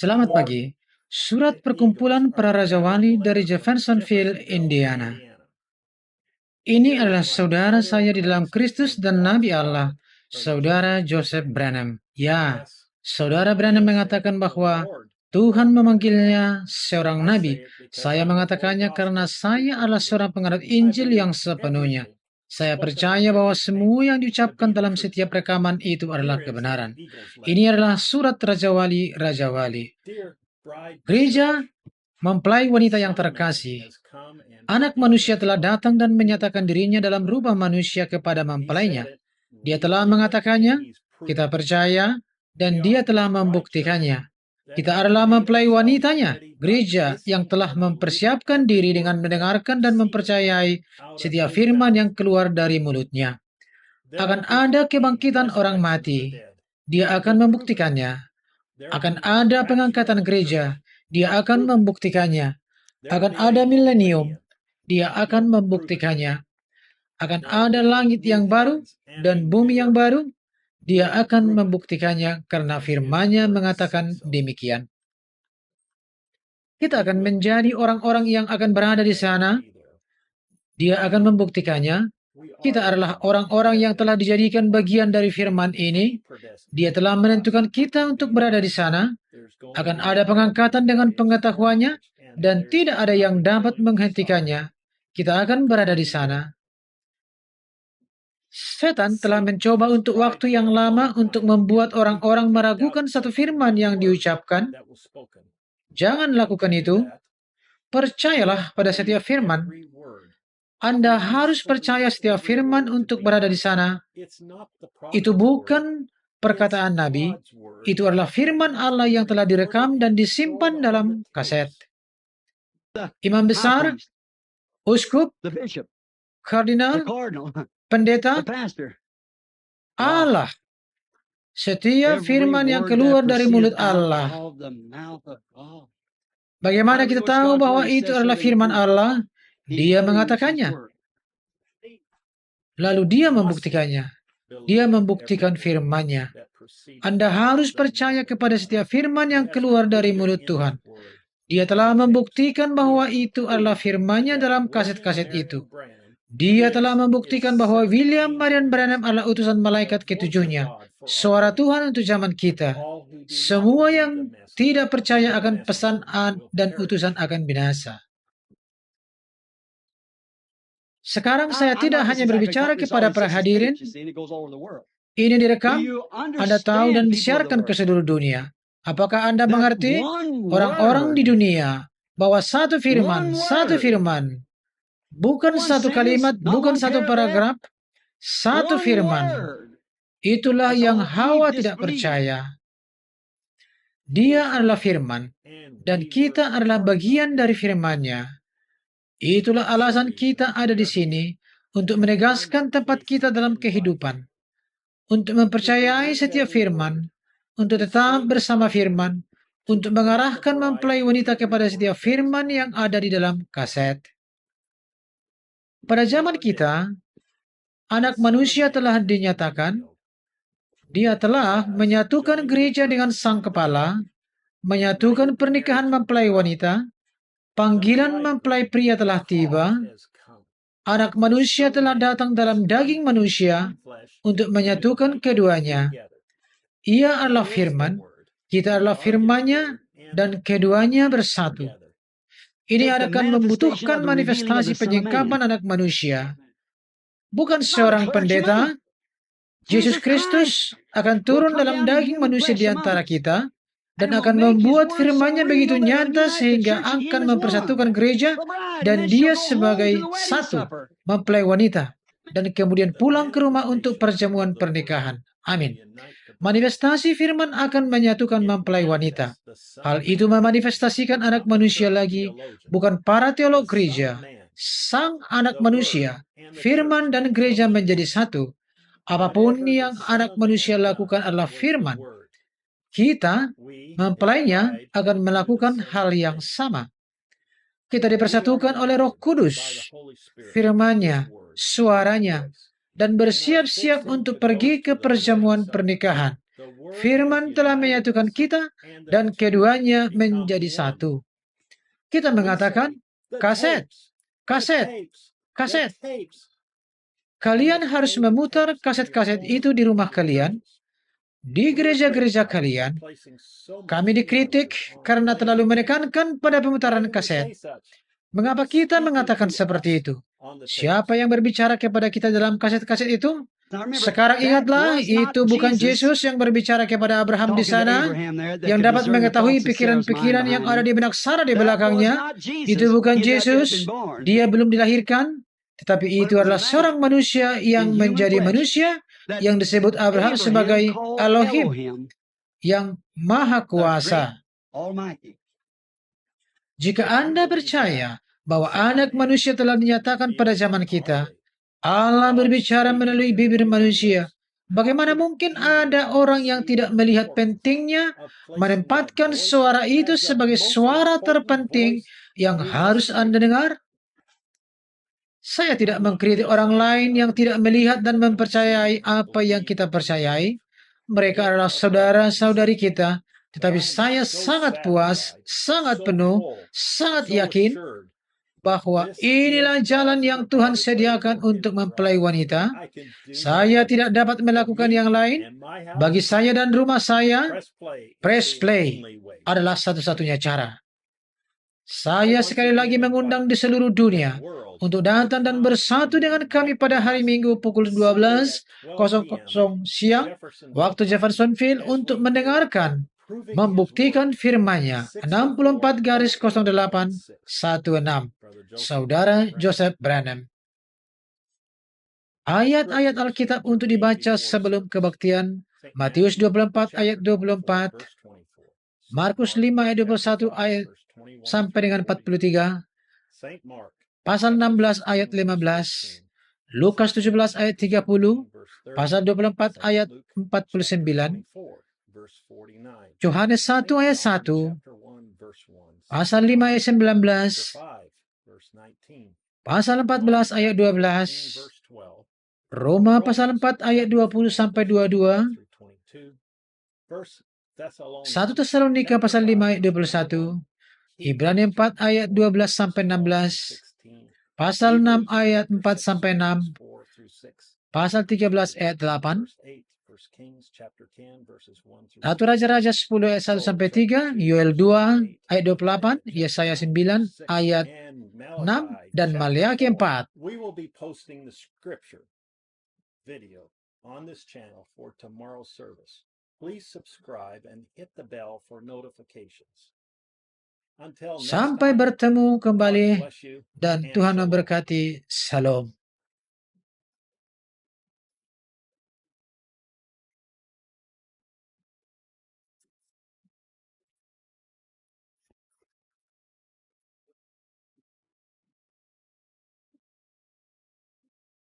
Selamat pagi. Surat Perkumpulan Para Raja Wali dari Jeffersonville, Indiana. Ini adalah saudara saya di dalam Kristus dan Nabi Allah, Saudara Joseph Branham. Ya, Saudara Branham mengatakan bahwa Tuhan memanggilnya seorang nabi. Saya mengatakannya karena saya adalah seorang penganut Injil yang sepenuhnya. Saya percaya bahwa semua yang diucapkan dalam setiap rekaman itu adalah kebenaran. Ini adalah surat Raja Wali. Gereja mempelai wanita yang terkasih. Anak manusia telah datang dan menyatakan dirinya dalam rubah manusia kepada mempelainya. Dia telah mengatakannya, kita percaya, dan dia telah membuktikannya. Kita adalah mempelai wanitanya, gereja yang telah mempersiapkan diri dengan mendengarkan dan mempercayai setiap firman yang keluar dari mulutnya. Akan ada kebangkitan orang mati, dia akan membuktikannya. Akan ada pengangkatan gereja, dia akan membuktikannya. Akan ada milenium, dia akan membuktikannya. Akan ada langit yang baru dan bumi yang baru, dia akan membuktikannya karena firman-Nya mengatakan demikian. Kita akan menjadi orang-orang yang akan berada di sana. Dia akan membuktikannya. Kita adalah orang-orang yang telah dijadikan bagian dari firman ini. Dia telah menentukan kita untuk berada di sana. Akan ada pengangkatan dengan pengetahuannya, dan tidak ada yang dapat menghentikannya. Kita akan berada di sana. Setan telah mencoba untuk waktu yang lama untuk membuat orang-orang meragukan satu firman yang diucapkan. Jangan lakukan itu. Percayalah pada setiap firman. Anda harus percaya setiap firman untuk berada di sana. Itu bukan perkataan Nabi. Itu adalah firman Allah yang telah direkam dan disimpan dalam kaset. Imam besar, uskup, kardinal, pendeta, Allah. Setiap firman yang keluar dari mulut Allah. Bagaimana kita tahu bahwa itu adalah firman Allah? Dia mengatakannya. Lalu dia membuktikannya. Dia membuktikan firman-Nya. Anda harus percaya kepada setiap firman yang keluar dari mulut Tuhan. Dia telah membuktikan bahwa itu adalah firman-Nya dalam kaset-kaset itu. Dia telah membuktikan bahwa William Marion Branham adalah utusan malaikat ketujuhnya. Suara Tuhan untuk zaman kita. Semua yang tidak percaya akan pesan dan utusan akan binasa. Sekarang saya tidak hanya berbicara kepada para hadirin. Ini direkam, Anda tahu dan disiarkan ke seluruh dunia. Apakah Anda mengerti? Orang-orang di dunia bahwa satu firman, bukan satu kalimat, bukan satu paragraf, satu firman. Itulah yang Hawa tidak percaya. Dia adalah firman, dan kita adalah bagian dari firman-Nya. Itulah alasan kita ada di sini, untuk menegaskan tempat kita dalam kehidupan, untuk mempercayai setiap firman, untuk tetap bersama firman, untuk mengarahkan mempelai wanita kepada setiap firman yang ada di dalam kaset. Pada zaman kita, anak manusia telah dinyatakan. Dia telah menyatukan gereja dengan sang kepala, menyatukan pernikahan mempelai wanita, panggilan mempelai pria telah tiba, anak manusia telah datang dalam daging manusia untuk menyatukan keduanya. Ia adalah firman, kita adalah firman-Nya, dan keduanya bersatu. Ini akan membutuhkan manifestasi penyingkapan anak manusia. Bukan seorang pendeta. Yesus Kristus akan turun dalam daging manusia di antara kita dan akan membuat firman-Nya begitu nyata sehingga akan mempersatukan gereja dan dia sebagai satu mempelai wanita dan kemudian pulang ke rumah untuk perjamuan pernikahan. Amin. Manifestasi firman akan menyatukan mempelai wanita. Hal itu memanifestasikan anak manusia lagi, bukan para teolog gereja. Sang anak manusia, firman dan gereja menjadi satu. Apapun yang anak manusia lakukan adalah firman. Kita, mempelainya, akan melakukan hal yang sama. Kita dipersatukan oleh Roh Kudus, firman-Nya, suaranya, dan bersiap-siap untuk pergi ke perjamuan pernikahan. Firman telah menyatukan kita dan keduanya menjadi satu. Kita mengatakan, kaset, kaset, kaset. Kalian harus memutar kaset-kaset itu di rumah kalian, di gereja-gereja kalian. Kami dikritik karena terlalu menekankan pada pemutaran kaset. Mengapa kita mengatakan seperti itu? Siapa yang berbicara kepada kita dalam kaset-kaset itu? Sekarang ingatlah, itu bukan Yesus yang berbicara kepada Abraham di sana, yang dapat mengetahui pikiran-pikiran yang ada di benak Sarah di belakangnya. Itu bukan Yesus, dia belum dilahirkan, tetapi itu adalah seorang manusia yang menjadi manusia, yang disebut Abraham sebagai Elohim, yang Maha Kuasa. Jika Anda percaya bahwa anak manusia telah dinyatakan pada zaman kita, Allah berbicara melalui bibir manusia. Bagaimana mungkin ada orang yang tidak melihat pentingnya menempatkan suara itu sebagai suara terpenting yang harus Anda dengar? Saya tidak mengkritik orang lain yang tidak melihat dan mempercayai apa yang kita percayai. Mereka adalah saudara-saudari kita, tetapi saya sangat puas, sangat penuh, sangat yakin bahwa inilah jalan yang Tuhan sediakan untuk mempelai wanita. Saya tidak dapat melakukan yang lain. Bagi saya dan rumah saya, press play adalah satu-satunya cara. Saya sekali lagi mengundang di seluruh dunia untuk datang dan bersatu dengan kami pada hari Minggu pukul 12.00 siang waktu Jeffersonville untuk mendengarkan membuktikan firman-Nya. 64-08-16 Saudara Joseph Branham. Ayat-ayat Alkitab untuk dibaca sebelum kebaktian: Matius 24 ayat 24, Markus 5 ayat 21 ayat sampai dengan 43, pasal 16 ayat 15, Lukas 17 ayat 30, pasal 24 ayat 49, Yohanes 1 ayat 1, pasal 5 ayat 19, pasal 14 ayat 12, Roma pasal 4 ayat 20 sampai 22, 1 Tesalonika pasal 5 ayat 21, Ibrani 4 ayat 12 sampai 16, pasal 6 ayat 4 sampai 6, pasal 13 ayat 8, 1 Raja-Raja 10 ayat 1 sampai 3, Yoel 2 ayat 28, Yesaya 9 ayat 6, dan Maleakhi 4. Video on this channel for tomorrow's service. Please subscribe and hit the bell for notifications. Until next Sampai time, bertemu God kembali bless you dan and Tuhan shalom. memberkati. Salam.